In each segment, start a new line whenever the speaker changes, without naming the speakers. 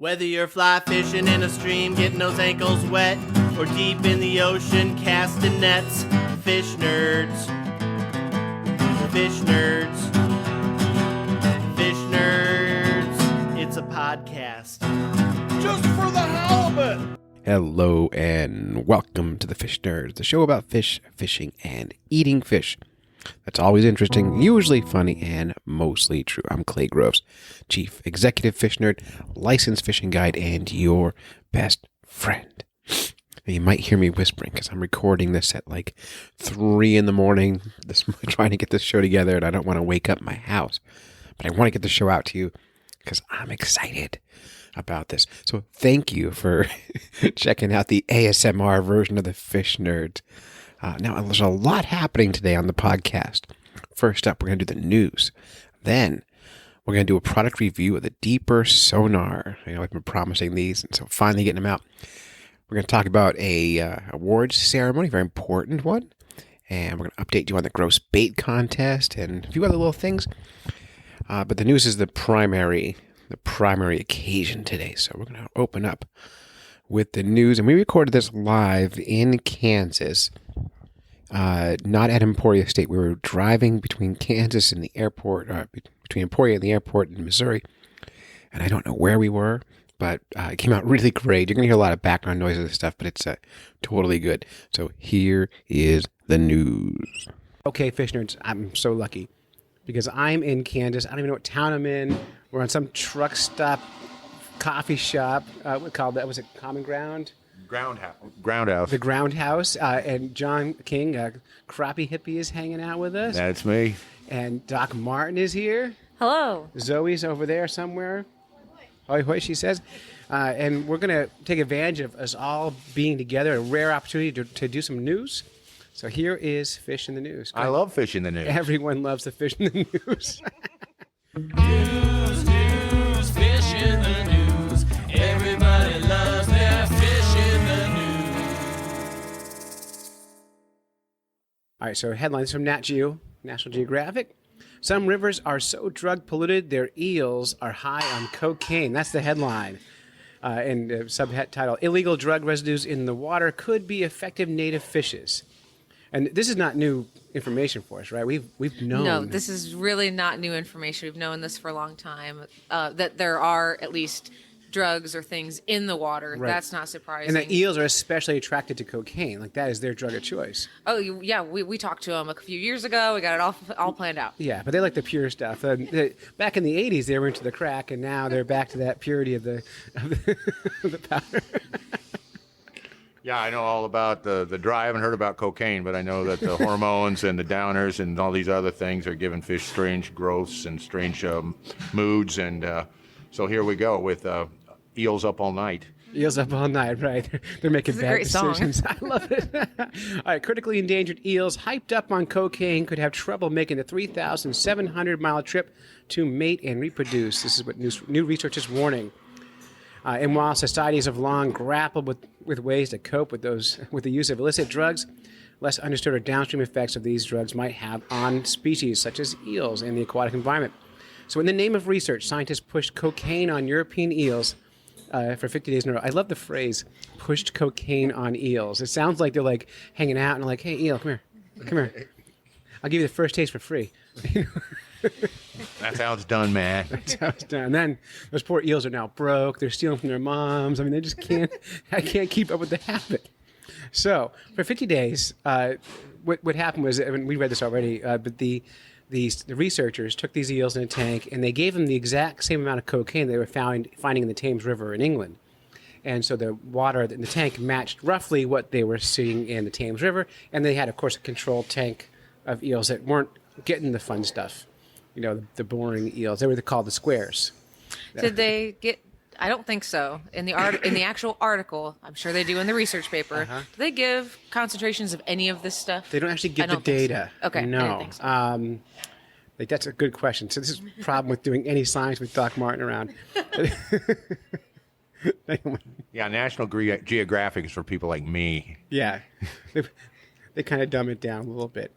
Whether you're fly fishing in a stream, getting those ankles wet, or deep in the ocean, casting nets, fish nerds. Fish nerds. Fish nerds. It's a podcast. Just for the halibut!
Hello and welcome to the Fish Nerds, the show about fish, fishing, and eating fish. That's always interesting, usually funny, and mostly true. I'm Clay Groves, Chief Executive Fish Nerd, Licensed Fishing Guide, and your best friend. Now, you might hear me whispering because I'm recording this at like 3 in the morning. Trying to get this show together, and I don't want to wake up my house. But I want to get the show out to you because I'm excited about this. So thank you for checking out the ASMR version of the Fish Nerds. Now, there's a lot happening today on the podcast. First up, we're going to do the news. Then, we're going to do a product review of the Deeper Sonar. I know I've been promising these, and so finally getting them out. We're going to talk about a awards ceremony, very important one. And we're going to update you on the gross bait contest and a few other little things. But the news is the primary occasion today. So we're going to open up with the news. And we recorded this live in Kansas. Not at Emporia State. We were driving between Kansas and the airport, between Emporia and the airport in Missouri. And I don't know where we were, but it came out really great. You're going to hear a lot of background noises and stuff, but it's totally good. So here is the news. Okay, Fish Nerds, I'm so lucky because I'm in Kansas. I don't even know what town I'm in. We're on some truck stop, coffee shop. What called that? Was it Common Ground?
Groundhouse.
The Groundhouse. And John King, crappie hippie, is hanging out with us.
That's me.
And Doc Martin is here.
Hello.
Zoe's over there somewhere. Hoy hoy, she says. And we're going to take advantage of us all being together, a rare opportunity to do some news. So here is Fish in the News.
I love Fish in the News.
Everyone loves the Fish in the News.
News, fish in the news. Everybody loves their fish in the news.
All right, so headlines from Nat Geo, National Geographic. Some rivers are so drug polluted their eels are high on cocaine. That's the headline. And subtitle, Illegal Drug Residues in the Water Could Be Effective Native Fishes. And this is not new information for us, right? We've known.
No, this is really not new information. We've known this for a long time, that there are at least drugs or things in the water.
Right.
That's not surprising.
And the eels are especially attracted to cocaine. Like, that is their drug of choice.
Oh, yeah, we talked to them a few years ago. We got it all planned out.
Yeah, but they like the pure stuff. Back in the 80s, they were into the crack, and now they're back to that purity of the powder.
Yeah, I know all about the dry. I haven't heard about cocaine, but I know that the hormones and the downers and all these other things are giving fish strange growths and strange moods. And so here we go with Eels Up All Night.
Eels Up All Night, right. They're making bad decisions. I love it. All right, critically endangered eels hyped up on cocaine could have trouble making the 3,700-mile trip to mate and reproduce. This is what new research is warning. And while societies have long grappled with ways to cope with the use of illicit drugs, less understood or downstream effects of these drugs might have on species such as eels and the aquatic environment. So in the name of research, scientists pushed cocaine on European eels for 50 days in a row. I love the phrase, pushed cocaine on eels. It sounds like they're like hanging out and like, hey, eel, come here. I'll give you the first taste for free.
That's how it's done, man.
That's how it's done. And then those poor eels are now broke. They're stealing from their moms. I mean, they just can't. I can't keep up with the habit. So for 50 days, what happened was, and we read this already, but the researchers took these eels in a tank and they gave them the exact same amount of cocaine they were finding in the Thames River in England. And so the water in the tank matched roughly what they were seeing in the Thames River. And they had, of course, a controlled tank of eels that weren't getting the fun stuff. You know, the boring eels. They were called the squares.
Did they get? I don't think so. In the actual article, I'm sure they do in the research paper. Do they give concentrations of any of this stuff?
They don't actually give the data.
So. Okay,
no.
I didn't think so.
Like, that's a good question. So this is the problem with doing any science with Doc Martin around.
Yeah, National Geographic is for people like me.
Yeah. They kind of dumb it down a little bit.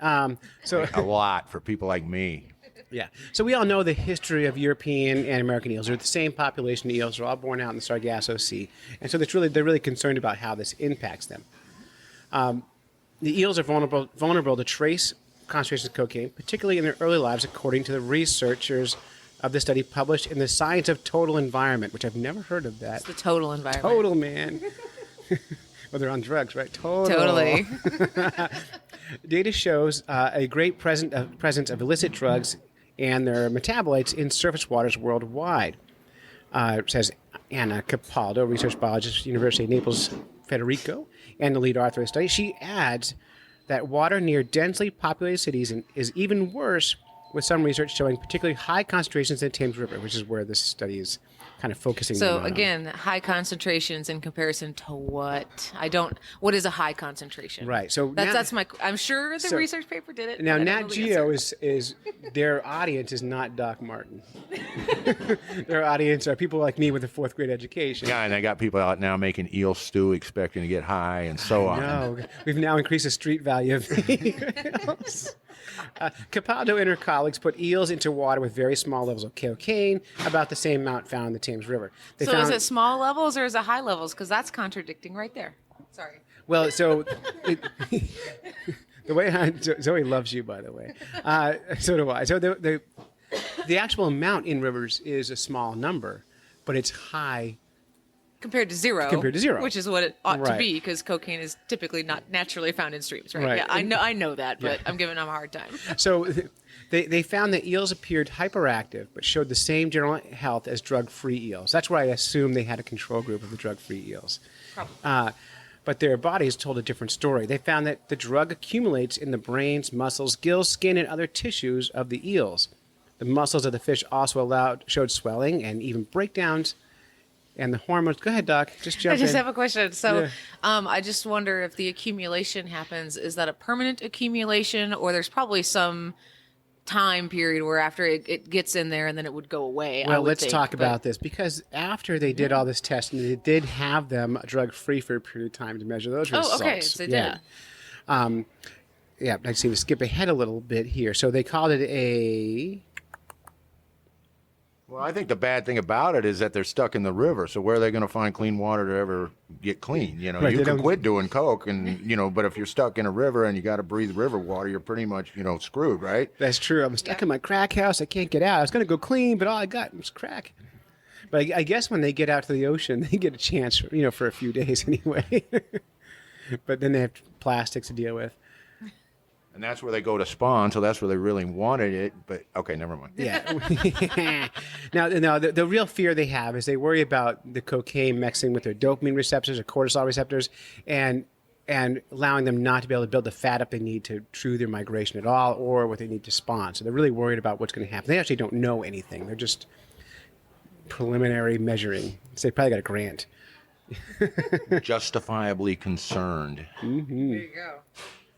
So
a lot for people like me.
Yeah. So we all know the history of European and American eels. They're the same population of eels. They're all born out in the Sargasso Sea. And so they're really concerned about how this impacts them. The eels are vulnerable to trace concentrations of cocaine, particularly in their early lives, according to the researchers of the study published in the Science of Total Environment, which I've never heard of that.
It's the total environment.
Total, man. Well, they're on drugs, right? Total.
Totally.
Data shows a great presence of illicit drugs and their metabolites in surface waters worldwide, says Anna Capaldo, research biologist, University of Naples, Federico, and the lead author of the study. She adds that water near densely populated cities is even worse, with some research showing particularly high concentrations in the Thames River, which is where this study is kind of focusing
So
on.
again, high concentrations in comparison to what? What is a high concentration?
Right. So
that's my. I'm sure the research paper did it.
Now,
but I don't
Nat
know the
Geo
answer.
is their audience is not Doc Martin. Their audience are people like me with a fourth grade education.
Yeah, and they got people out now making eel stew, expecting to get high, and so on.
No, we've now increased the street value of the eels. Capaldo and her colleagues put eels into water with very small levels of cocaine, about the same amount found in the Thames River. They
So
found,
is it small levels or is it high levels? Because that's contradicting right there. Sorry.
well, so the way Zoe loves you, by the way. So do I. So the actual amount in rivers is a small number, but it's high.
Compared to zero. Which is what it ought to
Right.
be, because cocaine is typically not naturally found in streams, right?
Right.
Yeah, I know that, but I'm giving them a hard time.
So they found that eels appeared hyperactive, but showed the same general health as drug-free eels. That's why I assume they had a control group of the drug-free eels.
Probably.
But their bodies told a different story. They found that the drug accumulates in the brains, muscles, gills, skin, and other tissues of the eels. The muscles of the fish also showed swelling and even breakdowns. And the hormones. Go ahead, Doc. Just jump
I just
in.
have a question. So,
Yeah.
I just wonder if the accumulation happens. Is that a permanent accumulation, or there's probably some time period where after it gets in there and then it would go away? I
Well,
would
let's
think,
talk
but-
about this, because after they did all this testing, they did have them drug-free for a period of time to measure those results.
Oh, okay. So they
Yeah.
did.
Yeah, I just need to skip ahead a little bit here. So they called it a...
Well, I think the bad thing about it is that they're stuck in the river. So where are they going to find clean water to ever get clean? You know,
Right,
you
they
can
don't-
quit doing coke, and but if you're stuck in a river and you got to breathe river water, you're pretty much screwed, right?
That's true. I'm stuck in my crack house. I can't get out. I was going to go clean, but all I got was crack. But I guess when they get out to the ocean, they get a chance, for a few days anyway. But then they have plastics to deal with.
And that's where they go to spawn. So that's where they really wanted it. But okay, never mind.
Yeah. Now, the real fear they have is they worry about the cocaine mixing with their dopamine receptors or cortisol receptors, and allowing them not to be able to build the fat up they need to true their migration at all, or what they need to spawn. So they're really worried about what's going to happen. They actually don't know anything. They're just preliminary measuring. So they probably got a grant.
Justifiably concerned.
There you go.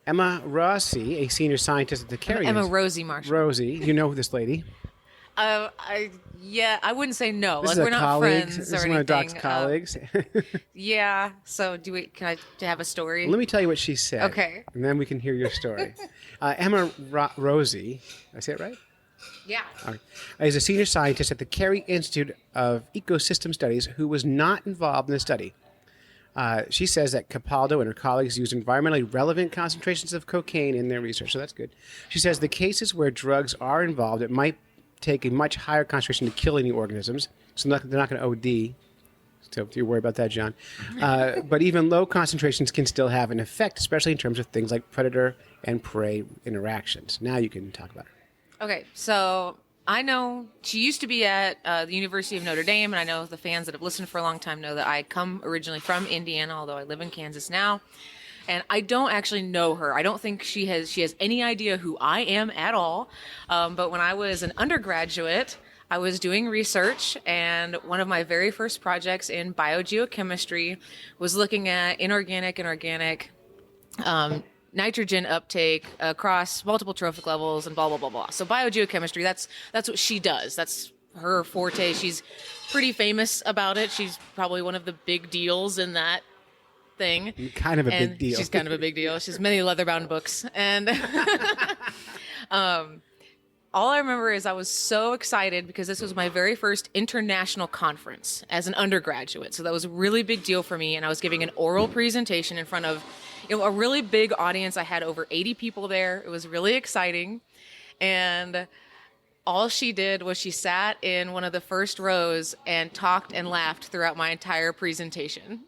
Emma Rossi, a senior scientist at the Carey
Emma
Institute.
Rosie Marshall.
Rosie, you know this lady.
I wouldn't say no.
This
Like
is
we're
a
not
colleague.
friends
This
or
is
anything.
one of Doc's colleagues.
Yeah. So can I have a story?
Let me tell you what she said.
Okay.
And then we can hear your story. Emma Rosie, did I say it right?
Yeah.
All right, is a senior scientist at the Carey Institute of Ecosystem Studies who was not involved in the study. She says that Capaldo and her colleagues used environmentally relevant concentrations of cocaine in their research, so that's good. She says the cases where drugs are involved, it might take a much higher concentration to kill any organisms, so they're not going to OD. So you worry about that, John. But even low concentrations can still have an effect, especially in terms of things like predator and prey interactions. Now you can talk about her.
Okay, so I know she used to be at the University of Notre Dame, and I know the fans that have listened for a long time know that I come originally from Indiana, although I live in Kansas now. And I don't actually know her. I don't think she has any idea who I am at all. But when I was an undergraduate, I was doing research, and one of my very first projects in biogeochemistry was looking at inorganic and organic nitrogen uptake across multiple trophic levels and blah, blah, blah, blah. So biogeochemistry, that's what she does. That's her forte. She's pretty famous about it. She's probably one of the big deals in that thing.
Kind of a
And
big deal.
She's kind of a big deal. She's many leather-bound books. And all I remember is I was so excited because this was my very first international conference as an undergraduate. So that was a really big deal for me. And I was giving an oral presentation in front of a really big audience. I had over 80 people there. It was really exciting. And all she did was she sat in one of the first rows and talked and laughed throughout my entire presentation.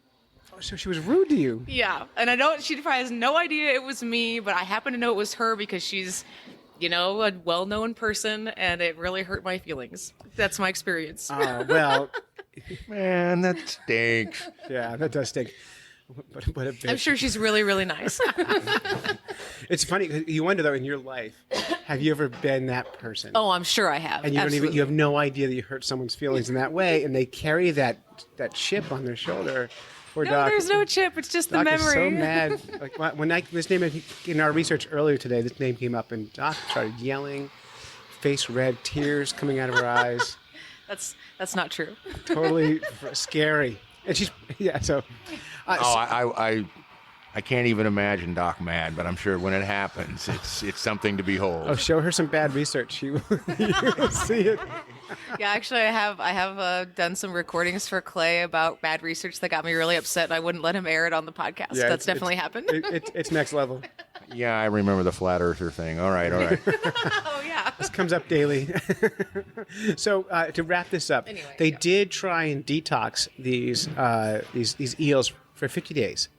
So she was rude to you.
Yeah. And she probably has no idea it was me, but I happen to know it was her because she's, a well-known person, and it really hurt my feelings. That's my experience.
Oh, well.
Man, that stinks.
Yeah, that does stink. But a bitch.
I'm sure she's really, really nice.
It's funny. You wonder, though, in your life, have you ever been that person?
Oh, I'm sure I have.
And you
Absolutely.
you have no idea that you hurt someone's feelings in that way, and they carry that chip on their shoulder. Poor
No,
Doc.
there's no chip. It's just the
Doc
memory.
is so mad. Like when this name in our research earlier today, this name came up, and Doc started yelling, face red, tears coming out of her eyes.
That's not true.
Totally scary. And she's So.
I can't even imagine Doc mad, but I'm sure when it happens, it's something to behold.
Oh, show her some bad research. You will see it.
Yeah, actually, I have done some recordings for Clay about bad research that got me really upset, and I wouldn't let him air it on the podcast.
Yeah,
That's definitely happened.
It's next level.
Yeah, I remember the flat earther thing. All right.
Oh yeah.
This comes up daily. So to wrap this up,
Anyway,
they
yeah.
did try and detox these eels for 50 days.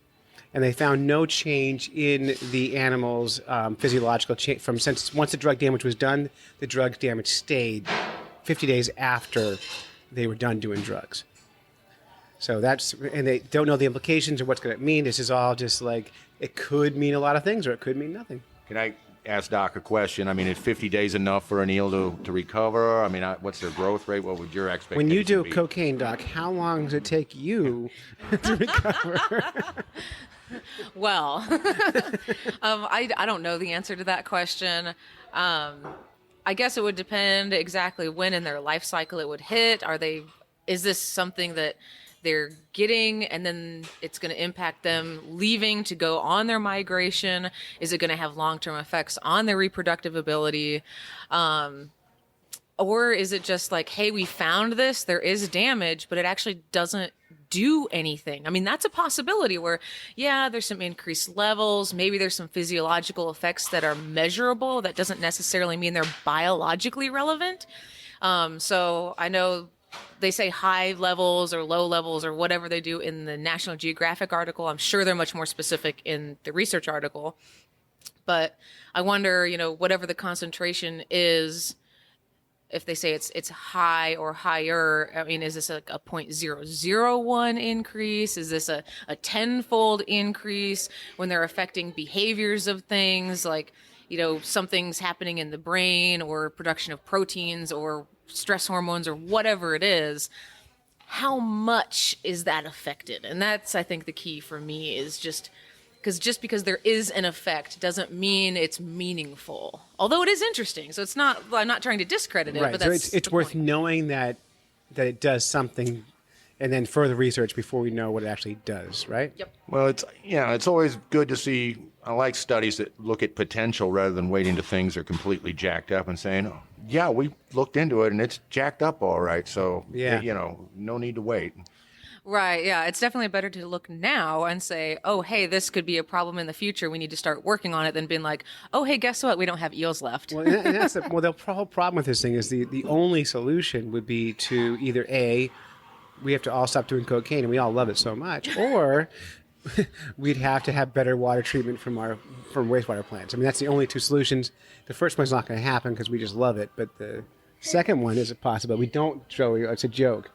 And they found no change in the animal's physiological change once the drug damage was done. The drug damage stayed 50 days after they were done doing drugs. So and they don't know the implications or what's going to mean. This is all just like, it could mean a lot of things or it could mean nothing.
Can I ask Doc a question? I mean, is 50 days enough for an eel to recover? I mean, what's their growth rate? What would your expectation
When you do
be?
cocaine, Doc, how long does it take you to recover?
Well, I don't know the answer to that question. I guess it would depend exactly when in their life cycle it would hit. Is this something that they're getting and then it's going to impact them leaving to go on their migration? Is it going to have long-term effects on their reproductive ability? Or is it just like, hey, we found this, there is damage, but it actually doesn't do anything? I mean, that's a possibility where, yeah, there's some increased levels. Maybe there's some physiological effects that are measurable. That doesn't necessarily mean they're biologically relevant. So I know they say high levels or low levels or whatever they do in the National Geographic article. I'm sure they're much more specific in the research article. But I wonder, whatever the concentration is, if they say it's high or higher, I mean, is this like a 0.001 increase? Is this a 10-fold increase when they're affecting behaviors of things like, something's happening in the brain or production of proteins or stress hormones or whatever it is? How much is that affected? And that's, I think, the key for me is just because there is an effect doesn't mean it's meaningful. Although it is interesting, so I'm not trying to discredit it.
Right.
But
So
that's
it's
the
worth
point.
knowing that it does something, and then further research before we know what it actually does. Right.
Yep.
Well, it's always good to see. I like studies that look at potential rather than waiting till things are completely jacked up and saying, oh, yeah, we looked into it and it's jacked up all right. So,
Yeah.
no need to wait.
Right. Yeah. It's definitely better to look now and say, oh, hey, this could be a problem in the future. We need to start working on it than being like, oh, hey, guess what? We don't have eels left.
Well, and that's the whole problem with this thing is the only solution would be to either A, we have to all stop doing cocaine and we all love it so much, or we'd have to have better water treatment from wastewater plants. I mean, that's the only two solutions. The first one's not going to happen because we just love it, but the second one is possible. We don't, Joey. It's a joke.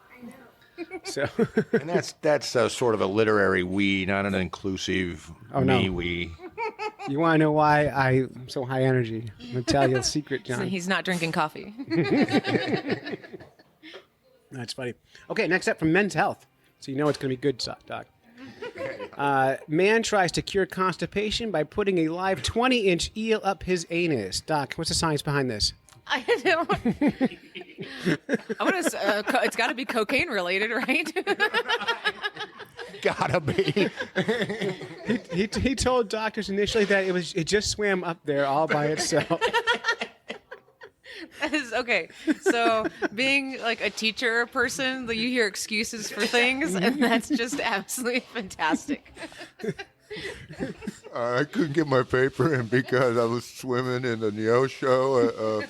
So,
And that's sort of a literary we, not an inclusive
Oh, no.
me we.
you want to know why I'm so high energy? I'm going to tell you a secret, John.
He's not drinking coffee.
That's funny. Okay, next up from Men's Health. So you know it's going to be good, Doc. Man tries to cure constipation by putting a live 20-inch eel up his anus. Doc, what's the science behind this?
I don't. It's got to be cocaine related, right?
Gotta be.
He told doctors initially that it just swam up there all by itself.
Okay, so being like a teacher person, you hear excuses for things, and that's just absolutely fantastic.
I couldn't get my paper in because I was swimming in the Neosho.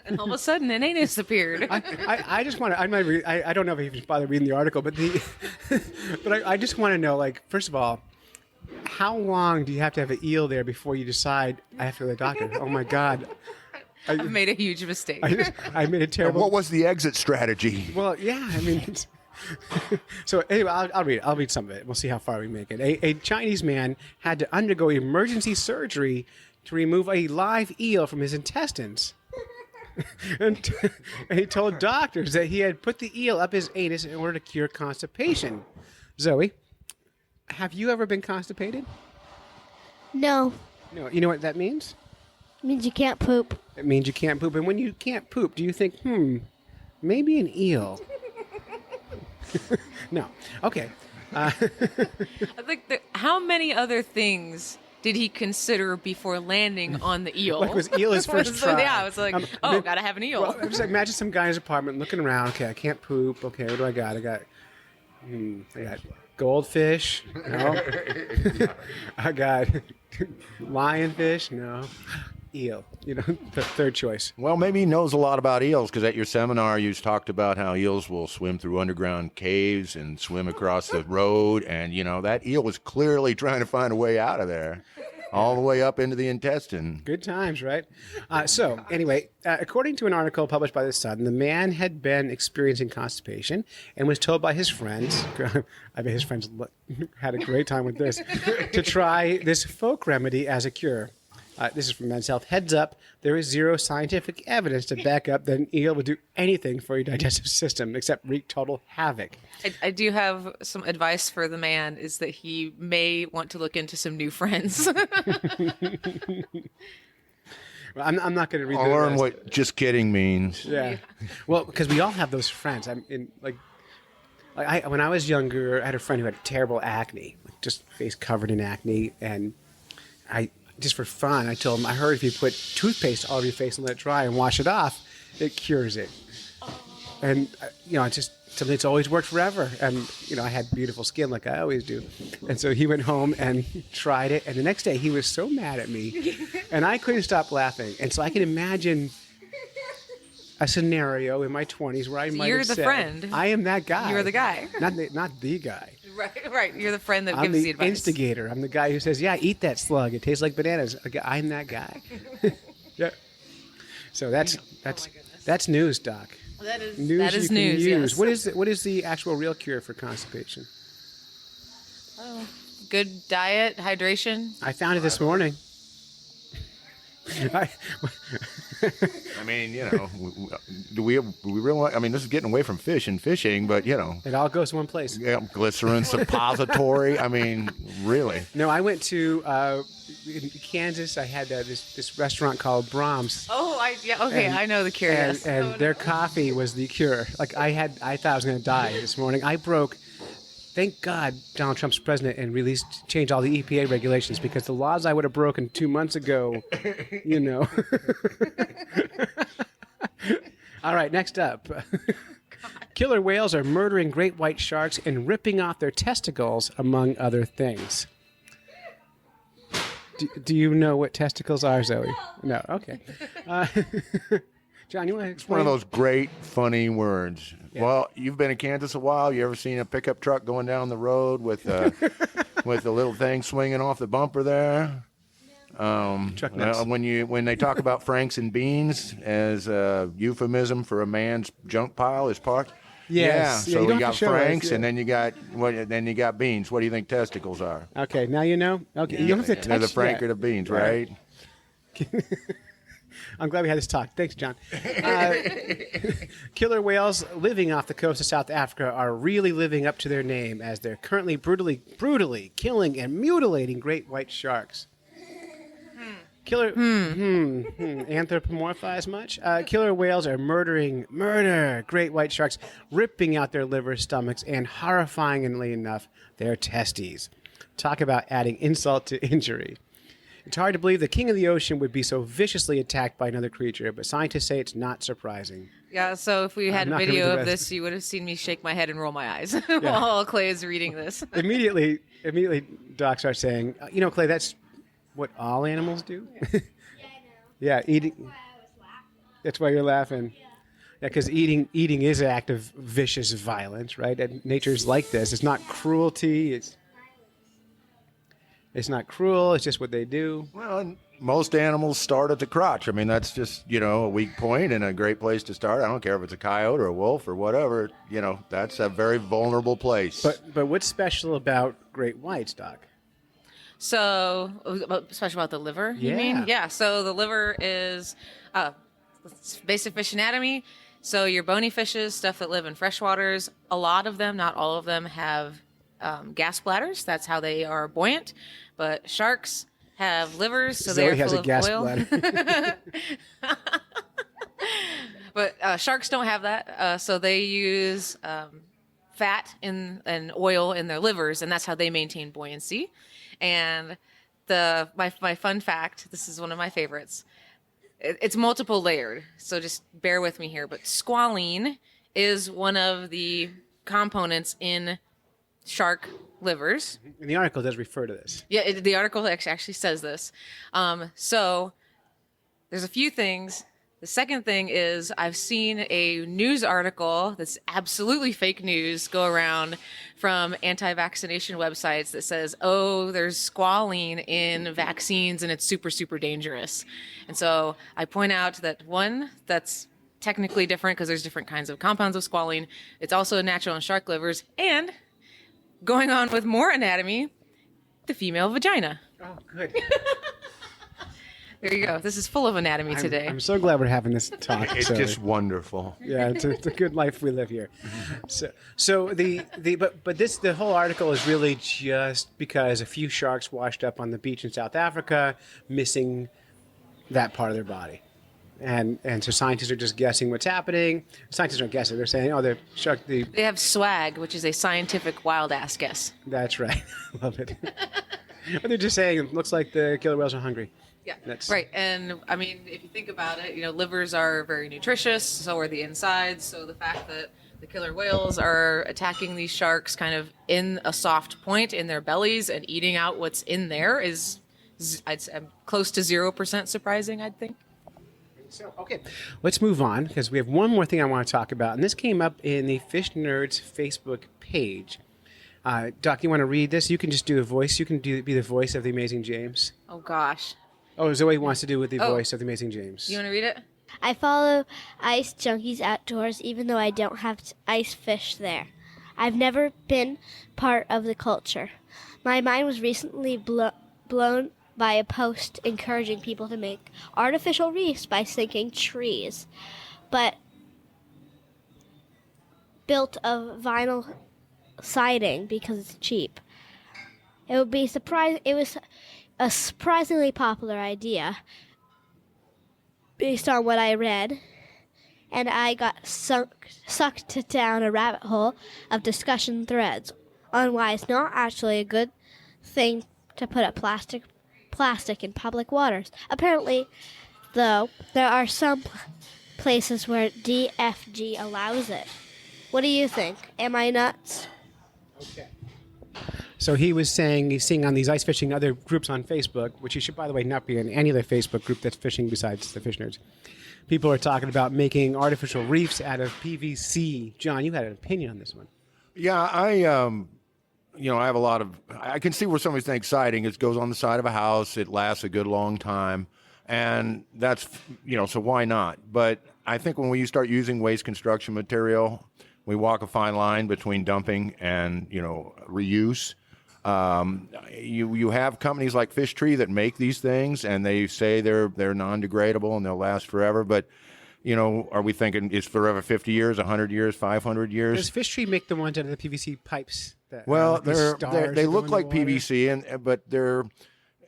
And all of a sudden, an anus appeared.
I just want to. I might read. I don't know if you bother reading the article, but I just want to know. Like, first of all, how long do you have to have an eel there before you decide I have to go to the doctor? Oh my God.
I've made a huge mistake.
I made a terrible.
What was the exit strategy?
Well, yeah, I mean. So anyway, I'll read it. I'll read some of it. We'll see how far we make it. A Chinese man had to undergo emergency surgery to remove a live eel from his intestines. and he told doctors that he had put the eel up his anus in order to cure constipation. Zoe, have you ever been constipated?
No,
No. You know what that means?
it means you can't poop.
It means you can't poop. And when you can't poop, do you think, maybe an eel? No. Okay.
I think how many other things did he consider before landing on the eel?
Like, was eel his first try?
Yeah, I was like, gotta have an eel.
Well, I was like, imagine some guy in his apartment looking around. Okay, I can't poop. Okay, what do I got? I got goldfish. No. I got lionfish. No. Eel. You know, the third choice.
Well, maybe he knows a lot about eels because at your seminar you talked about how eels will swim through underground caves and swim across the road. And, that eel was clearly trying to find a way out of there. All the way up into the intestine.
Good times, right? So, anyway, according to an article published by The Sun, the man had been experiencing constipation and was told by his friends, I bet his friends had a great time with this, to try this folk remedy as a cure. This is from Men's Health. Heads up, there is zero scientific evidence to back up that an eel would do anything for your digestive system except wreak total havoc.
I do have some advice for the man, is that he may want to look into some new friends.
Well, I'm not going to read
I'll
the
learn
rest.
what just kidding means.
Yeah. Well, because we all have those friends. When I was younger, I had a friend who had terrible acne, just face covered in acne, and just for fun, I told him, I heard if you put toothpaste all over your face and let it dry and wash it off, it cures it. And, it's just something that's always worked forever. And, I had beautiful skin like I always do. And so he went home and tried it. And the next day he was so mad at me. And I couldn't stop laughing. And so I can imagine a scenario in my 20s where I might
You're
have
the
said,
friend.
I am that guy.
You're the guy.
Not the guy.
Right. You're the friend that
I'm
gives the
the
advice.
instigator. I'm the guy who says, yeah, eat that slug. It tastes like bananas. I'm that guy. Yeah. So that's news, Doc.
That is
News
that is
you can
news.
use.
Yes.
What is the actual real cure for constipation?
Good diet, hydration.
I found it this morning.
I mean, do we really? I mean, this is getting away from fish and fishing, but
It all goes to one place.
glycerin suppository. I mean, really.
No, I went to in Kansas. I had this restaurant called Brahms.
I know the cure.
And,
Yes.
and their coffee was the cure. Like I thought I was going to die this morning. I broke. Thank God Donald Trump's president and changed all the EPA regulations, because the laws I would have broken 2 months ago, All right, next up. Killer whales are murdering great white sharks and ripping off their testicles, among other things. Do you know what testicles are, Zoe? No. Okay. John, you want to explain?
One of those great, funny words.
Yeah.
Well, you've been in Kansas a while. You ever seen a pickup truck going down the road with with the little thing swinging off the bumper there?
Truck nuts.
When they talk about Franks and beans as a euphemism for a man's junk pile is parked.
Yes.
Yeah.
Yeah,
So
you don't
you
have
got
to show us,
Franks,
yeah.
and then you got beans. What do you think testicles are?
Okay, now you know. Okay, you don't have to touch
They're the Frank
that.
or the beans, right?
I'm glad we had this talk. Thanks, John. Killer whales living off the coast of South Africa are really living up to their name, as they're currently brutally killing and mutilating great white sharks. Anthropomorphize much? Killer whales are murder great white sharks, ripping out their livers, stomachs, and horrifyingly enough, their testes. Talk about adding insult to injury. It's hard to believe the king of the ocean would be so viciously attacked by another creature, but scientists say it's not surprising.
Yeah, so if we had
not gonna read
video
the
of
rest.
this, you would have seen me shake my head and roll my eyes while Clay is reading this.
Immediately, Doc starts saying, Clay, that's what all animals do. Yeah, eating. That's why you're laughing. Yeah, because eating is an act of vicious violence, right? And nature's like this. It's not cruelty. It's not cruel. It's just what they do.
Well, and most animals start at the crotch. I mean, that's just, a weak point and a great place to start. I don't care if it's a coyote or a wolf or whatever. That's a very vulnerable place.
But what's special about great whites, Doc?
So, special about the liver, you
Yeah.
mean? Yeah, so the liver is basic fish anatomy. So your bony fishes, stuff that live in freshwaters, a lot of them, not all of them, have gas bladders. That's how they are buoyant. But sharks have livers, so
Zoe
they're
has
full
a
of
gas
oil.
bladder.
But sharks don't have that, so they use fat and oil in their livers, and that's how they maintain buoyancy. And my fun fact, this is one of my favorites. It's multiple layered, so just bear with me here. But squalene is one of the components in shark livers.
And the article does refer to this.
Yeah, the article actually says this. So there's a few things. The second thing is I've seen a news article that's absolutely fake news go around from anti-vaccination websites that says, oh, there's squalene in vaccines and it's super, super dangerous. And so I point out that one, that's technically different because there's different kinds of compounds of squalene. It's also natural in shark livers. And going on with more anatomy, the female vagina.
Oh, good.
There you go. This is full of anatomy today.
I'm so glad we're having this talk.
it's
Zoe.
just wonderful.
Yeah, it's a good life we live here. So the whole article is really just because a few sharks washed up on the beach in South Africa, missing that part of their body, and so scientists are just guessing what's happening. Scientists aren't guessing; they're saying, "Oh,
They have swag, which is a scientific wild ass guess.
That's right, love it." But they're just saying it looks like the killer whales are hungry.
Yeah,
That's
right. And I mean, if you think about it, livers are very nutritious. So are the insides. So the fact that the killer whales are attacking these sharks kind of in a soft point in their bellies and eating out what's in there is, I'd say, close to 0% surprising, I'd think.
So, okay, let's move on because we have one more thing I want to talk about, and this came up in the Fish Nerds Facebook page. Doc, you want to read this? You can just do a voice. You can be the voice of the Amazing James.
Oh, gosh.
Oh, Zoe wants to do with the
Oh.
voice of the Amazing James.
You want to read it?
I follow Ice Junkies Outdoors even though I don't have ice fish there. I've never been part of the culture. My mind was recently blown by a post encouraging people to make artificial reefs by sinking trees, but built of vinyl siding because it's cheap. It would be It was a surprisingly popular idea based on what I read, and I got sucked down a rabbit hole of discussion threads on why it's not actually a good thing to put up plastic in public waters. Apparently, though, there are some places where DFG allows it. What do you think? Am I nuts?
Okay. So he was saying he's seeing on these ice fishing other groups on Facebook, which you should, by the way, not be in any other Facebook group that's fishing besides the Fish Nerds. People are talking about making artificial reefs out of PVC. John, you had an opinion on this one.
Yeah, I have a lot of. I can see where somebody's saying exciting. It goes on the side of a house. It lasts a good long time, and that's so why not? But I think when we start using waste construction material, we walk a fine line between dumping and reuse. You have companies like Fish Tree that make these things, and they say they're non-degradable and they'll last forever. But are we thinking is forever 50 years, 100 years, 500 years?
Does Fish Tree make the ones out of the PVC pipes? That
Well,
like the stars
they
that go
look
in
like
the water?
PVC, but they're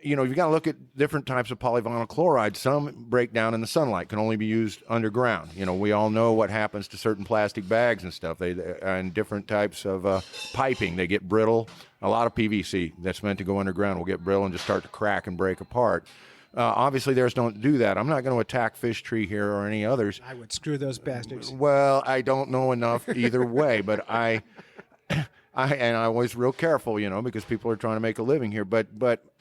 you've got to look at different types of polyvinyl chloride. Some break down in the sunlight, can only be used underground. We all know what happens to certain plastic bags and stuff. And different types of piping, they get brittle. A lot of PVC that's meant to go underground will get brittle and just start to crack and break apart. Obviously, theirs don't do that. I'm not going to attack Fish Tree here or any others.
I would screw those bastards.
Well, I don't know enough either way, but I was real careful, because people are trying to make a living here. But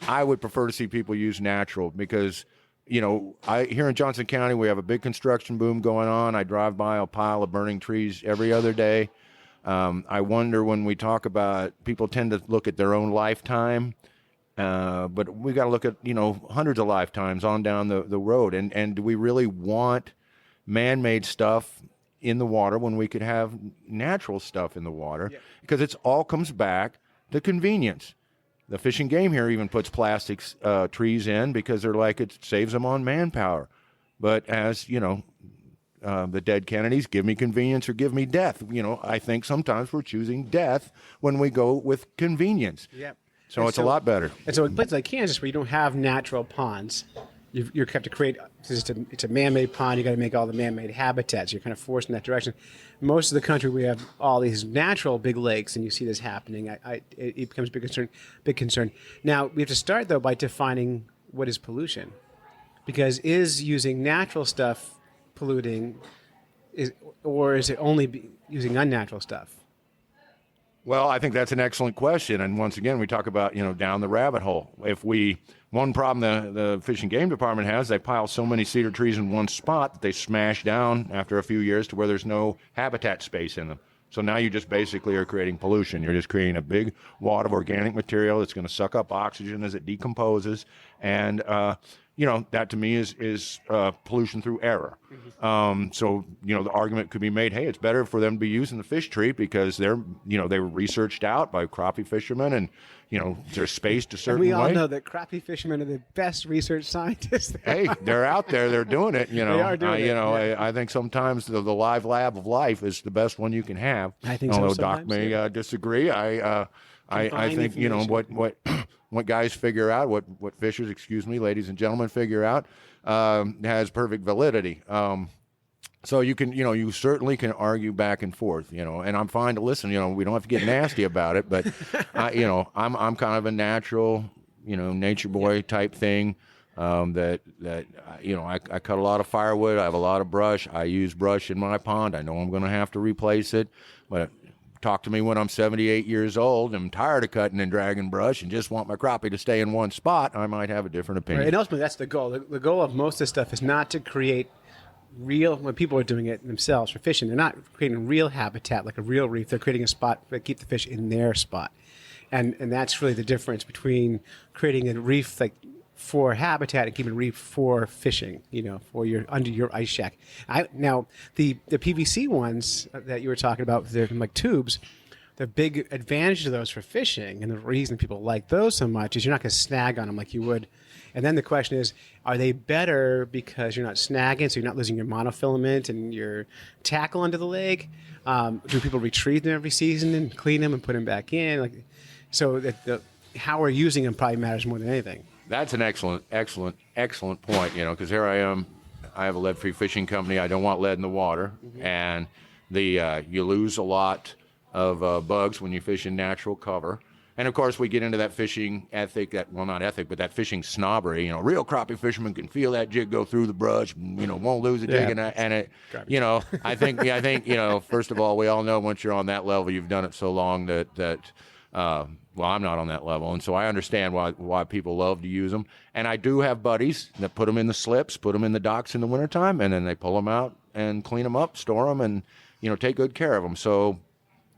I would prefer to see people use natural because, here in Johnson County, we have a big construction boom going on. I drive by a pile of burning trees every other day. I wonder when we talk about, people tend to look at their own lifetime. But we got to look at, hundreds of lifetimes on down the road. And do we really want man-made stuff in the water when we could have natural stuff in the water? Yeah. Because it all comes back to convenience. The Fish and Game here even puts plastics trees in because they're like, it saves them on manpower. But as, the dead Kennedys, give me convenience or give me death. I think sometimes we're choosing death when we go with convenience.
Yeah.
So it's a lot better.
And so in places like Kansas where you don't have natural ponds, you're kept to create, it's a man-made pond, you got to make all the man-made habitats. You're kind of forced in that direction. Most of the country, we have all these natural big lakes, and you see this happening. It becomes a big concern. Now, we have to start, though, by defining what is pollution. Because is using natural stuff polluting, or is it only using unnatural stuff?
Well, I think that's an excellent question. And once again, we talk about, down the rabbit hole. One problem the Fish and Game Department has, they pile so many cedar trees in one spot that they smash down after a few years to where there's no habitat space in them. So now you just basically are creating pollution. You're just creating a big wad of organic material that's going to suck up oxygen as it decomposes. And, that to me is pollution through error. Mm-hmm. So, the argument could be made, hey, it's better for them to be using the fish tree because they were researched out by crappie fishermen and, they're spaced a certain way.
And we all know that crappie fishermen are the best research scientists.
Hey, they're out there. They're doing it.
They are doing it. Yeah.
I think sometimes the live lab of life is the best one you can have.
I think
although
so.
Doc may disagree. I think what guys figure out, what fishers, ladies and gentlemen, figure out has perfect validity. So you can, you certainly can argue back and forth, and I'm fine to listen. We don't have to get nasty about it, but I'm kind of a natural, nature boy type thing. I cut a lot of firewood. I have a lot of brush. I use brush in my pond. I know I'm going to have to replace it, but talk to me when I'm 78 years old. I'm tired of cutting and dragging brush and just want my crappie to stay in one spot. I might have a different opinion.
Right, and ultimately, that's the goal. The goal of most of this stuff is not to create when people are doing it themselves for fishing, they're not creating real habitat like a real reef. They're creating a spot to keep the fish in their spot. And that's really the difference between creating a reef for habitat and keeping a reef for fishing, for under your ice shack. Now, the PVC ones that you were talking about, they're like tubes. The big advantage of those for fishing, and the reason people like those so much, is you're not going to snag on them like you would. And then the question is, are they better because you're not snagging, so you're not losing your monofilament and your tackle under the leg? Do people retrieve them every season and clean them and put them back in? So that how we're using them probably matters more than anything.
That's an excellent point, because here I am. I have a lead-free fishing company. I don't want lead in the water. Mm-hmm. And you lose a lot of bugs when you fish in natural cover. And, of course, we get into that fishing ethic, but that fishing snobbery. Real crappie fishermen can feel that jig go through the brush, won't lose a jig. Yeah. I think, first of all, we all know once you're on that level, you've done it so long that I'm not on that level. And so I understand why people love to use them. And I do have buddies that put them in the slips, put them in the docks in the wintertime, and then they pull them out and clean them up, store them, and, take good care of them. So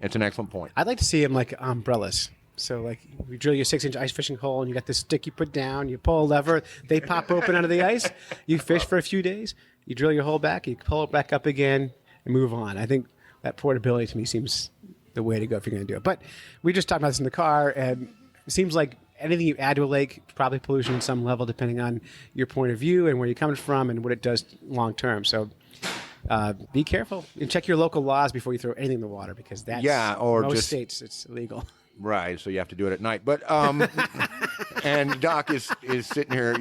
it's an excellent point.
I'd like to see them like umbrellas. So, you drill your 6-inch ice fishing hole, and you got this stick you put down, you pull a lever, they pop open under the ice, you fish for a few days, you drill your hole back, you pull it back up again, and move on. I think that portability to me seems the way to go if you're going to do it. But we just talked about this in the car, and it seems like anything you add to a lake, probably pollution at some level, depending on your point of view and where you're coming from and what it does long term. So be careful and check your local laws before you throw anything in the water, because that's most states it's illegal.
Right, so you have to do it at night. But and Doc is sitting here,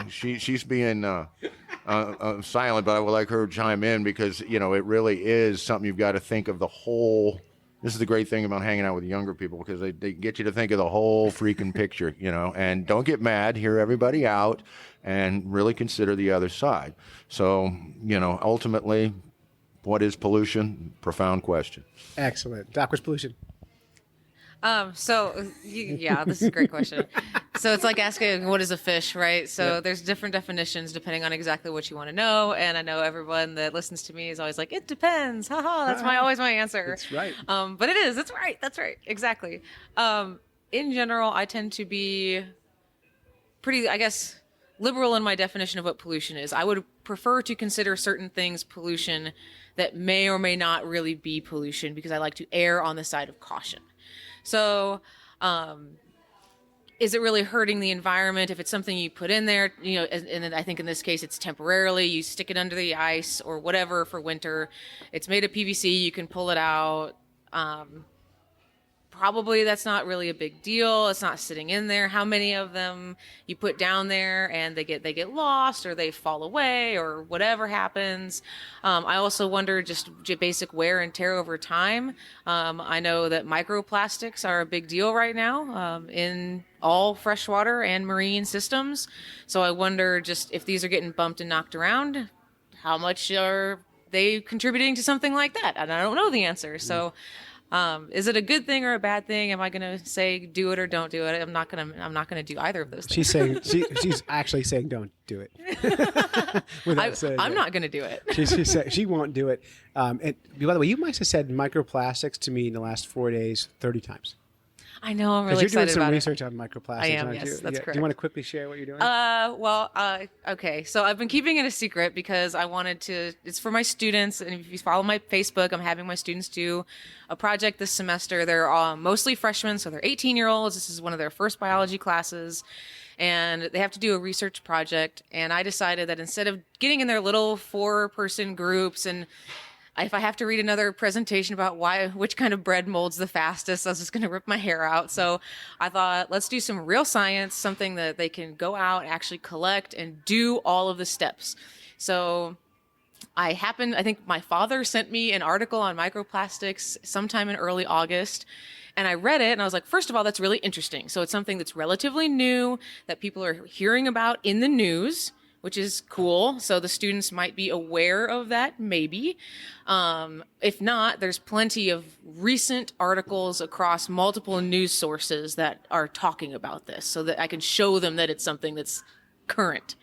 she's being silent, but I would like her to chime in because it really is something you've got to think of the whole. This is the great thing about hanging out with younger people because they get you to think of the whole freaking picture, and don't get mad, hear everybody out, and really consider the other side. So, ultimately, what is pollution? Profound question.
Excellent. Doc, what's pollution?
Yeah, this is a great question. So it's like asking what is a fish, right? So there's different definitions depending on exactly what you want to know. And I know everyone that listens to me is always like, it depends. Haha, that's always my answer.
That's right.
But it is. That's right. That's right. Exactly. In general, I tend to be pretty, I guess, liberal in my definition of what pollution is. I would prefer to consider certain things pollution that may or may not really be pollution because I like to err on the side of caution. So, is it really hurting the environment if it's something you put in there? And I think in this case it's temporarily. You stick it under the ice or whatever for winter. It's made of PVC. You can pull it out. Probably that's not really a big deal. It's not sitting in there. How many of them you put down there and they get lost or they fall away or whatever happens. I also wonder just basic wear and tear over time. I know that microplastics are a big deal right now in all freshwater and marine systems. So I wonder just if these are getting bumped and knocked around, how much are they contributing to something like that? And I don't know the answer. So is it a good thing or a bad thing? Am I going to say do it or don't do it? I'm not going to do either of those things.
She's saying she's actually saying don't do it.
I'm not going to do it.
She won't do it. And by the way, you must have said microplastics to me in the last 4 days 30 times.
I know. I'm really excited about it.
You're doing some research on microplastics.
I am.
Aren't
Yes,
you?
that's correct.
Do you want to quickly share what you're doing?
Okay. So I've been keeping it a secret because I wanted to. It's for my students, and if you follow my Facebook, I'm having my students do a project this semester. They're mostly freshmen, so they're 18-year-olds. This is one of their first biology classes. And they have to do a research project. And I decided that instead of getting in their little 4-person groups and if I have to read another presentation about which kind of bread molds the fastest, I was just going to rip my hair out. So I thought, let's do some real science, something that they can go out, actually collect, and do all of the steps. So I think my father sent me an article on microplastics sometime in early August. And I read it and I was like, first of all, that's really interesting. So it's something that's relatively new that people are hearing about in the news, which is cool. So the students might be aware of that, maybe. If not, there's plenty of recent articles across multiple news sources that are talking about this so that I can show them that it's something that's current.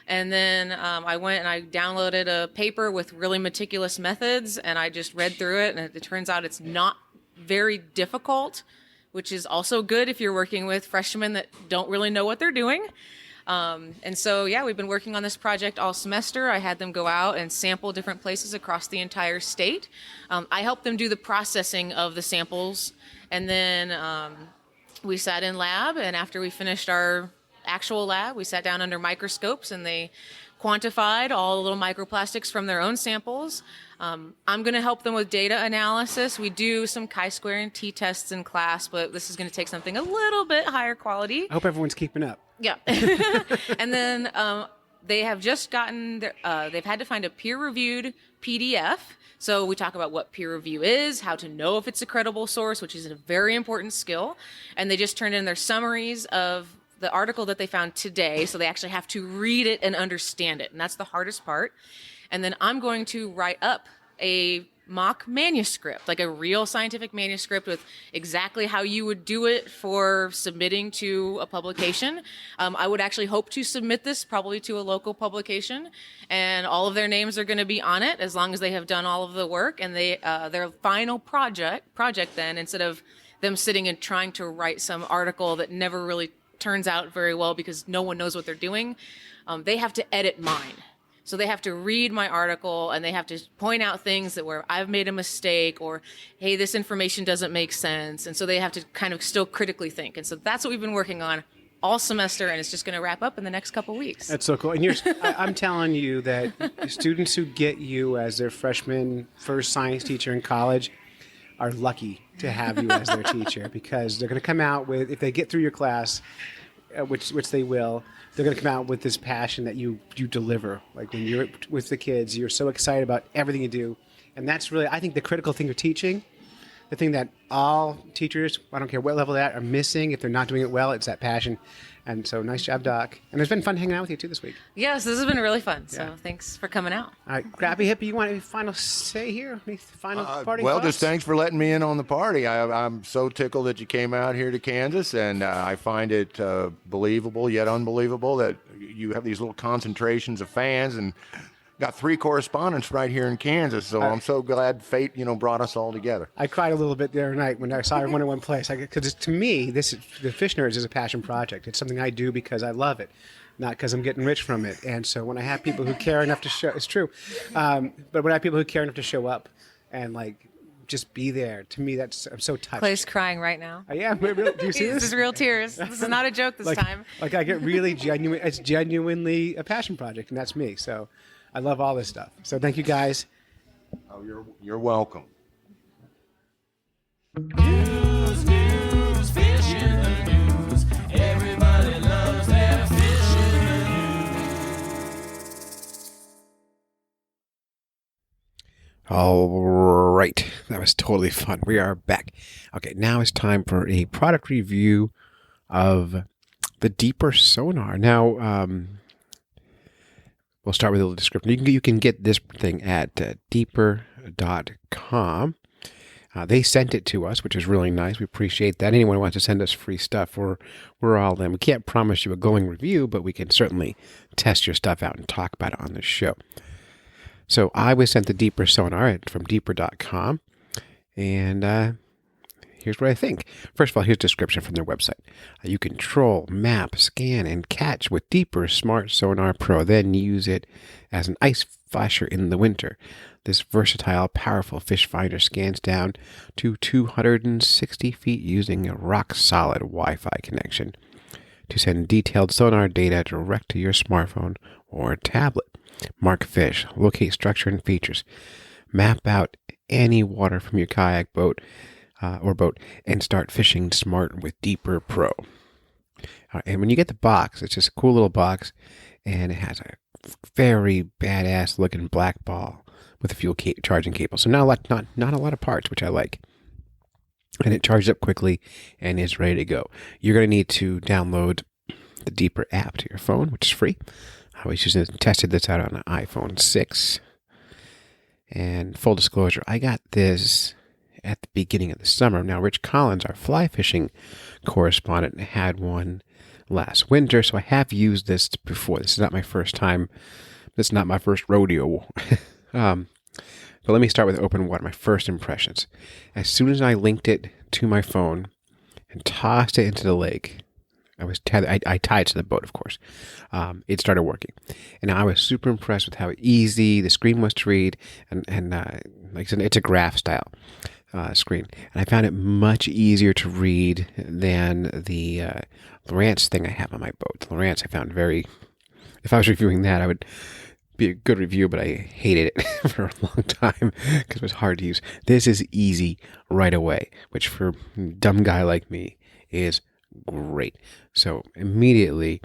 And then I went and I downloaded a paper with really meticulous methods and I just read through it. And it turns out it's not very difficult, which is also good if you're working with freshmen that don't really know what they're doing. And so, we've been working on this project all semester. I had them go out and sample different places across the entire state. I helped them do the processing of the samples. And then we sat in lab. And after we finished our actual lab, we sat down under microscopes and they quantified all the little microplastics from their own samples. I'm going to help them with data analysis. We do some chi-square and t-tests in class, but this is going to take something a little bit higher quality.
I hope everyone's keeping up.
Yeah. And then they have just gotten they've had to find a peer-reviewed PDF. So we talk about what peer review is, how to know if it's a credible source, which is a very important skill. And they just turned in their summaries of the article that they found today. So they actually have to read it and understand it. And that's the hardest part. And then I'm going to write up a mock manuscript, like a real scientific manuscript with exactly how you would do it for submitting to a publication. I would actually hope to submit this probably to a local publication, and all of their names are going to be on it as long as they have done all of the work. And they their final project then, instead of them sitting and trying to write some article that never really turns out very well because no one knows what they're doing, they have to edit mine. So they have to read my article and they have to point out things that where I've made a mistake or, hey, this information doesn't make sense. And so they have to kind of still critically think. And so that's what we've been working on all semester, and it's just going to wrap up in the next couple weeks.
That's so cool. And I'm telling you that students who get you as their freshman first science teacher in college are lucky to have you as their teacher, because they're going to come out with, if they get through your class, which they will, they're going to come out with this passion that you deliver. Like when you're with the kids, you're so excited about everything you do. And that's really, I think, the critical thing you're teaching. The thing that all teachers, I don't care what level they're at, are missing if they're not doing it well, it's that passion. And so nice job, Doc. And it's been fun hanging out with you too this week.
Yes, this has been really fun. So thanks for coming out.
All right, Crappy Hippie, you want any final say here? Any final parting
Well,
thoughts?
just thanks for letting me in on the party. I'm so tickled that you came out here to Kansas, and I find it believable yet unbelievable that you have these little concentrations of fans, and got 3 correspondents right here in Kansas. So I'm so glad fate, brought us all together.
I cried a little bit the other night when I saw everyone in one place. Because to me, the Fish Nerds is a passion project. It's something I do because I love it, not because I'm getting rich from it. And so when I have people who care enough to show, it's true. But when I have people who care enough to show up and just be there, to me, I'm so touched.
Clay's crying right now.
Yeah, really, do you see
This
this?
is real tears. This is not a joke this time.
I get really genuine. It's genuinely a passion project, and that's me. So I love all this stuff. So thank you guys.
Oh, you're welcome.
News, fish in the news. Everybody loves their fish in the news.
All right. That was totally fun. We are back. Okay, now it's time for a product review of the Deeper Sonar. Now, we'll start with a little description. You can get this thing at deeper.com. They sent it to us, which is really nice. We appreciate that. Anyone who wants to send us free stuff, we're all in. We can't promise you a glowing review, but we can certainly test your stuff out and talk about it on the show. So I was sent the Deeper Sonar from deeper.com, and here's what I think. First of all, here's a description from their website. You control, map, scan, and catch with Deeper Smart Sonar Pro, then use it as an ice flasher in the winter. This versatile, powerful fish finder scans down to 260 feet using a rock-solid Wi-Fi connection to send detailed sonar data direct to your smartphone or tablet. Mark fish, locate structure and features, map out any water from your kayak, boat, and start fishing smart with Deeper Pro. And when you get the box, it's just a cool little box, and it has a very badass looking black ball with a fuel charging cable. So not a lot of parts, which I like. And it charges up quickly and is ready to go. You're going to need to download the Deeper app to your phone, which is free. I was tested this out on an iPhone 6. And full disclosure, I got this at the beginning of the summer. Now, Rich Collins, our fly fishing correspondent, had one last winter, so I have used this before. This is not my first time. This is not my first rodeo. But let me start with open water, my first impressions. As soon as I linked it to my phone and tossed it into the lake, I tied it to the boat, of course. It started working. And I was super impressed with how easy the screen was to read. And like I said, it's a graph style screen. And I found it much easier to read than the Lowrance thing I have on my boat. The Lowrance I found if I was reviewing that, I would be a good review, but I hated it for a long time because it was hard to use. This is easy right away, which for a dumb guy like me is great. So immediately,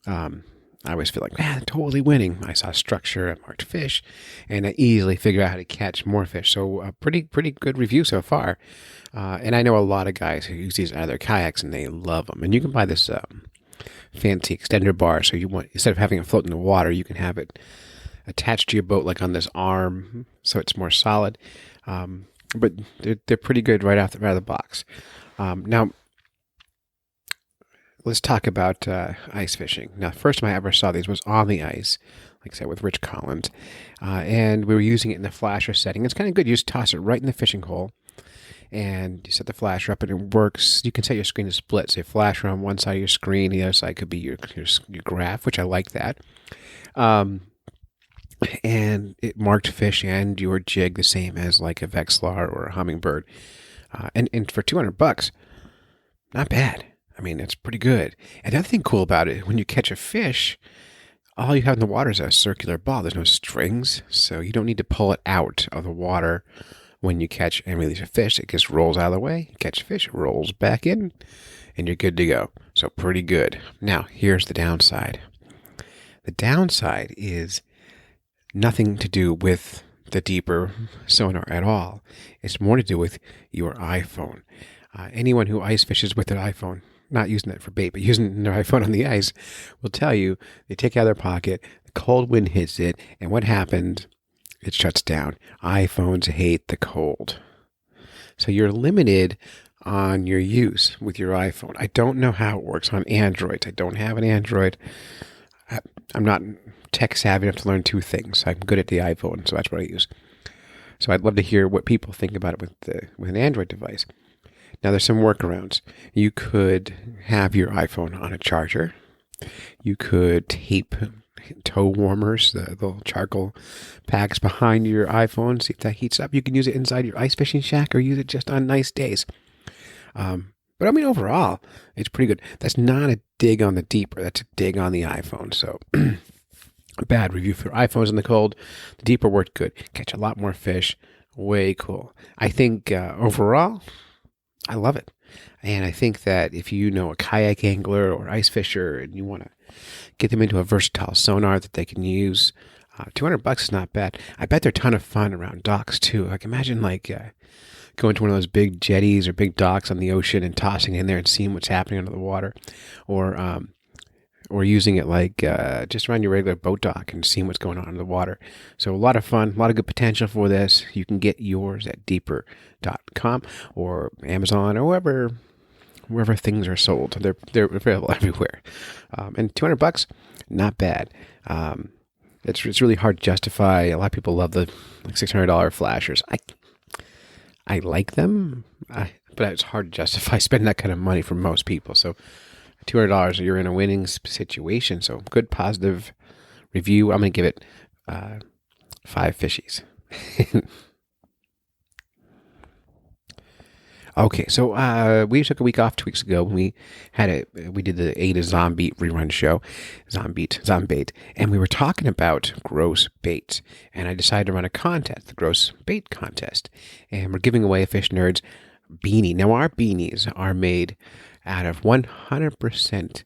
I was feeling, totally winning. I saw structure, I marked fish, and I easily figured out how to catch more fish. So a pretty good review so far. And I know a lot of guys who use these out of their kayaks, and they love them. And you can buy this fancy extender bar. So instead of having it float in the water, you can have it attached to your boat, like on this arm, so it's more solid. But they're pretty good right out of the box. Now, let's talk about ice fishing. Now, the first time I ever saw these was on the ice, like I said, with Rich Collins. And we were using it in the flasher setting. It's kind of good. You just toss it right in the fishing hole, and you set the flasher up, and it works. You can set your screen to split. So, flasher on one side of your screen, the other side could be your graph, which I like that. And it marked fish and your jig the same as like a Vexlar or a Hummingbird. And for $200, not bad. I mean, it's pretty good. And the other thing cool about it, when you catch a fish, all you have in the water is a circular ball. There's no strings, so you don't need to pull it out of the water when you catch and release a fish, it just rolls out of the way. You catch a fish, it rolls back in, and you're good to go. So pretty good. Now, here's the downside. The downside is nothing to do with the deeper sonar at all. It's more to do with your iPhone. Anyone who ice fishes with their iPhone, not using it for bait, but using their iPhone on the ice, will tell you they take it out of their pocket, the cold wind hits it, and what happens? It shuts down. iPhones hate the cold. So you're limited on your use with your iPhone. I don't know how it works on Android. I don't have an Android. I'm not tech savvy enough to learn two things. I'm good at the iPhone, so that's what I use. So I'd love to hear what people think about it with an Android device. Now, there's some workarounds. You could have your iPhone on a charger. You could tape toe warmers, the little charcoal packs behind your iPhone, see if that heats up. You can use it inside your ice fishing shack or use it just on nice days. But I mean, overall, it's pretty good. That's not a dig on the deeper. That's a dig on the iPhone. So a bad review for iPhones in the cold. The deeper worked good. Catch a lot more fish. Way cool. I think overall, I love it. And I think that if you know a kayak angler or ice fisher and you want to get them into a versatile sonar that they can use, $200 is not bad. I bet they're a ton of fun around docks too. Like imagine going to one of those big jetties or big docks on the ocean and tossing in there and seeing what's happening under the water, or using it like just around your regular boat dock and seeing what's going on in the water. So a lot of fun, a lot of good potential for this. You can get yours at deeper.com or Amazon or wherever things are sold. They're available everywhere. And $200, not bad. It's really hard to justify. A lot of people love the $600 flashers. I like them, but it's hard to justify spending that kind of money for most people. So $200, you're in a winning situation. So good positive review. I'm going to give it 5 fishies. Okay, so we took a week off 2 weeks ago. We did the Ada Zombie rerun show, Zombait, and we were talking about gross baits. And I decided to run a contest, the gross bait contest, and we're giving away a Fish Nerds beanie. Now our beanies are made out of 100%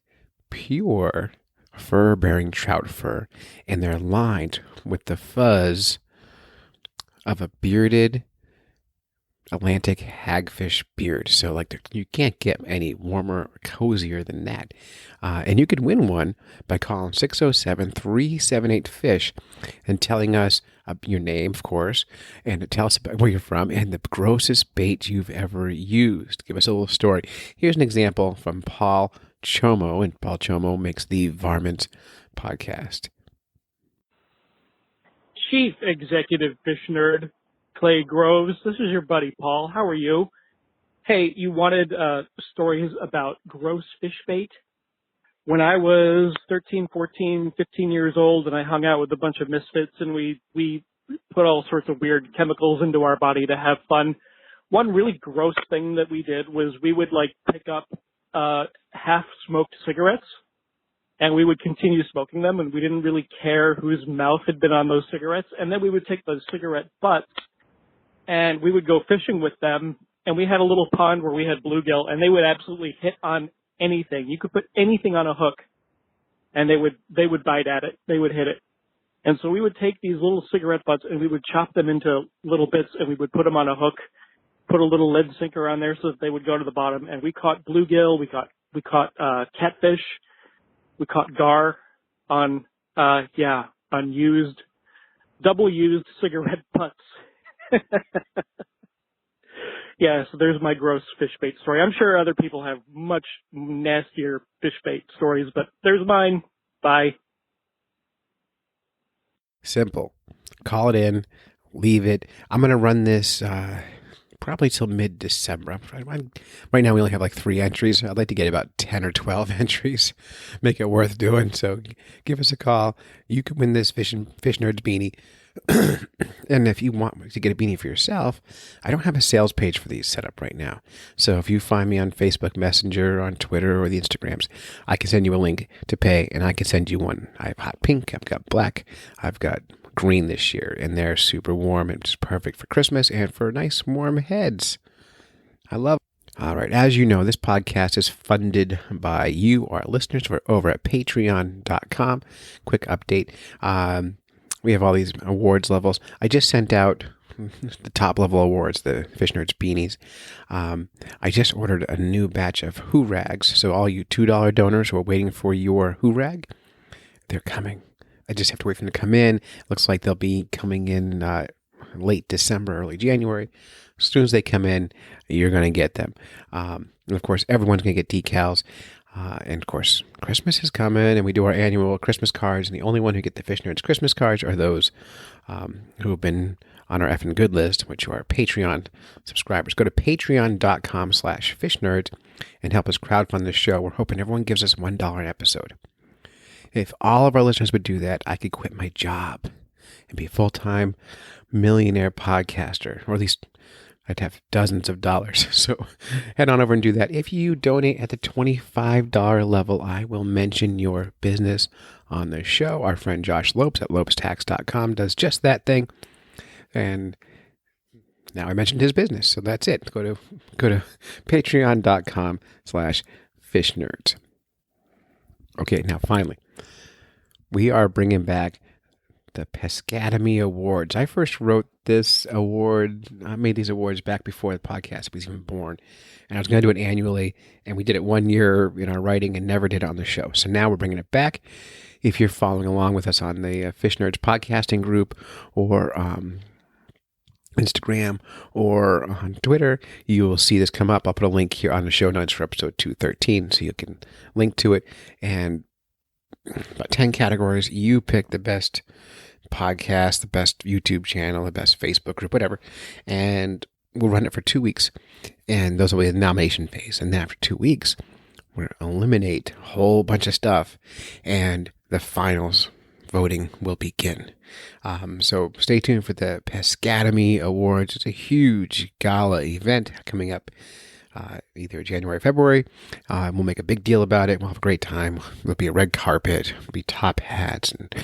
pure fur-bearing trout fur, and they're lined with the fuzz of a bearded Atlantic hagfish beard. So you can't get any warmer or cozier than that. And you could win one by calling 607-378-FISH and telling us your name, of course, and tell us about where you're from and the grossest bait you've ever used. Give us a little story. Here's an example from Paul Chomo, and Paul Chomo makes the Varmints podcast.
Chief Executive Fish Nerd, Clay Groves, this is your buddy Paul. How are you? Hey, you wanted stories about gross fish bait? When I was 13, 14, 15 years old and I hung out with a bunch of misfits and we put all sorts of weird chemicals into our body to have fun, one really gross thing that we did was we would pick up half-smoked cigarettes and we would continue smoking them, and we didn't really care whose mouth had been on those cigarettes. And then we would take those cigarette butts and we would go fishing with them, and we had a little pond where we had bluegill, and they would absolutely hit on anything. You could put anything on a hook, and they would bite at it. They would hit it. And so we would take these little cigarette butts, and we would chop them into little bits, and we would put them on a hook, put a little lead sinker on there so that they would go to the bottom. And we caught bluegill, we caught catfish, we caught gar on double used cigarette butts. Yeah, so there's my gross fish bait story. I'm sure other people have much nastier fish bait stories, but there's mine. Bye.
Simple. Call it in. Leave it. I'm going to run this probably till mid-December. Right now we only have 3 entries. I'd like to get about 10 or 12 entries. Make it worth doing. So give us a call. You can win this Fish Nerds beanie. And if you want to get a beanie for yourself, I don't have a sales page for these set up right now. So if you find me on Facebook Messenger, on Twitter, or the Instagrams, I can send you a link to pay, and I can send you one. I have hot pink, I've got black, I've got green this year, and they're super warm and just perfect for Christmas and for nice warm heads. I love. All right, as you know, this podcast is funded by you, our listeners. We're over at patreon.com. Quick update. We have all these awards levels. I just sent out the top level awards, the Fish Nerds beanies. I just ordered a new batch of Who Rags. So all you $2 donors who are waiting for your Who Rag, they're coming. I just have to wait for them to come in. Looks like they'll be coming in late December, early January. As soon as they come in, you're going to get them. And of course, everyone's going to get decals. And of course, Christmas is coming, and we do our annual Christmas cards. And the only one who get the Fish Nerds Christmas cards are those who have been on our effing good list, which are Patreon subscribers. Go to patreon.com/fishnerds and help us crowdfund this show. We're hoping everyone gives us $1 an episode. If all of our listeners would do that, I could quit my job and be a full-time millionaire podcaster, or at least I'd have dozens of dollars. So head on over and do that. If you donate at the $25 level, I will mention your business on the show. Our friend Josh Lopes at lopestax.com does just that thing. And now I mentioned his business, so that's it. Go to patreon.com/fishnerds. Okay, now finally, we are bringing back the Pescademy Awards. I first wrote this award. I made these awards back before the podcast was even born. And I was going to do it annually. And we did it 1 year in our writing and never did it on the show. So now we're bringing it back. If you're following along with us on the Fish Nerds podcasting group or Instagram or on Twitter, you will see this come up. I'll put a link here on the show notes for episode 213 so you can link to it. And about 10 categories. You pick the best podcast, the best YouTube channel, the best Facebook group, whatever. And we'll run it for 2 weeks. And those will be the nomination phase. And then after 2 weeks, we'll eliminate a whole bunch of stuff. And the finals voting will begin. So stay tuned for the Pescademy Awards. It's a huge gala event coming up either January or February. We'll make a big deal about it. We'll have a great time. There'll be a red carpet. There'll be top hats and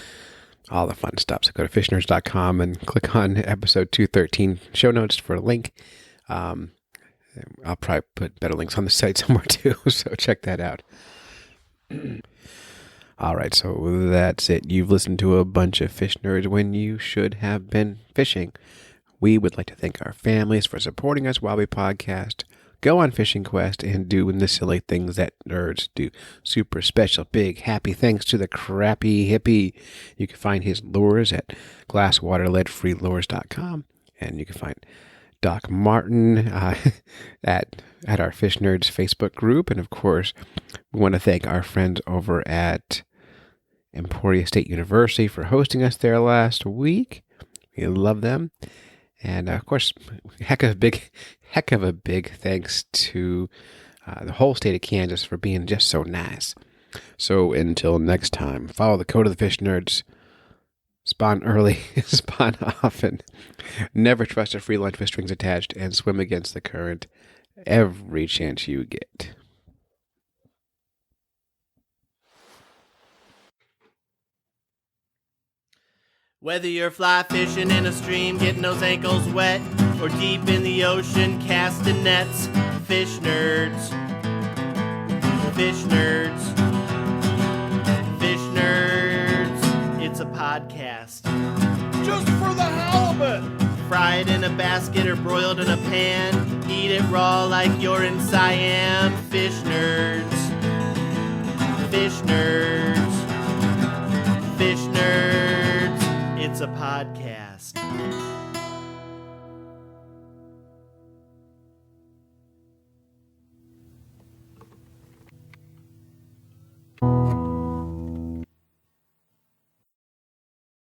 all the fun stuff. So go to fishnerds.com and click on episode 213 show notes for a link. I'll probably put better links on the site somewhere too, so check that out. All right, so that's it. You've listened to a bunch of Fish Nerds when you should have been fishing. We would like to thank our families for supporting us while we podcast. Go on Fishing Quest and do the silly things that nerds do. Super special, big, happy thanks to the crappy hippie. You can find his lures at glasswaterleadfreelures.com. And you can find Doc Martin at our Fish Nerds Facebook group. And of course, we want to thank our friends over at Emporia State University for hosting us there last week. We love them. And of course, heck of a big thanks to the whole state of Kansas for being just so nice. So until next time, follow the code of the Fish Nerds. Spawn early, spawn often. Never trust a free lunch with strings attached, and swim against the current every chance you get.
Whether you're fly fishing in a stream, getting those ankles wet, or deep in the ocean casting nets, Fish Nerds. Fish Nerds. Fish Nerds. It's a podcast.
Just for the halibut.
Fried in a basket or broiled in a pan. Eat it raw like you're in Siam. Fish Nerds. Fish Nerds. Fish Nerds. It's a podcast.